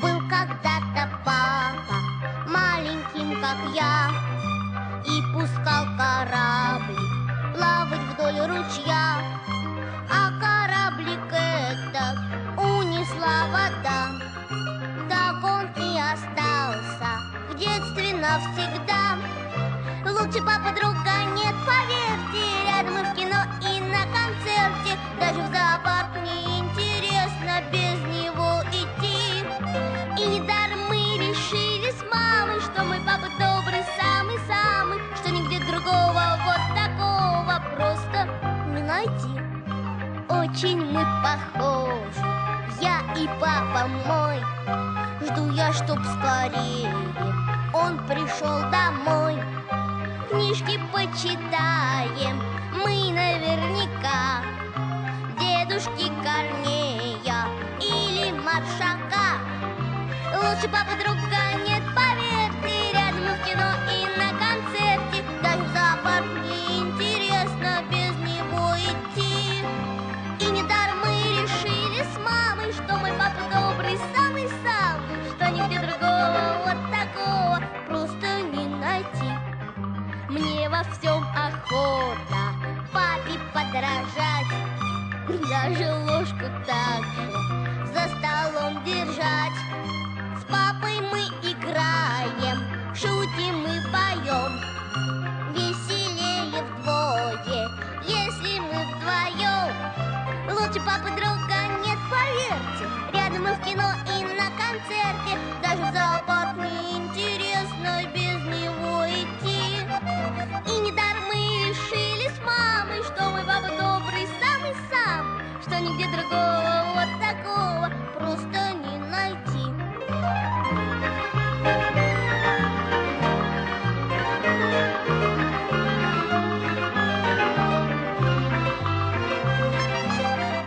Был когда-то папа маленьким, как я, и пускал кораблик плавать вдоль ручья. А кораблик этот унесла вода, так он и остался в детстве навсегда. Лучше папа друга нет, поверьте, рядом и в кино, и на концерте. Даже в зоопарк мне интересно без него идти. И недаром мы решили с мамой, что мой папа добрый, самый-самый, что нигде другого вот такого просто не найти. Очень мы похожи, я и папа мой. Жду я, чтоб скорее он пришел домой. Книжки почитаем мы наверняка, дедушки Корнея или Маршака. Лучше папы друга нет, поверьте, рядом и в кино, и на концерте. Даже в зоопарк мне интересно без него идти. И недаром мы решили с мамой, что мой папа добрый, самый-самый, что нигде другого вот такого просто не найти. Мне во всем охота папе подражать, даже ложку так же за столом держать. С папой мы играем, шутим и поем, веселее вдвое, если мы вдвоем. Лучше папы друга нет, поверьте, рядом и в кино, и на концерте. Даже в зоопарк мне интересно без него идти. И недаром мы решили с мамой, что мой папа добрый, самый-самый, что нигде другого вот такого просто не найти.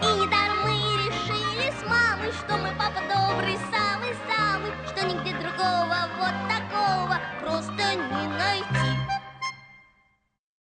И недаром мы решили с мамой, что мой папа добрый, самый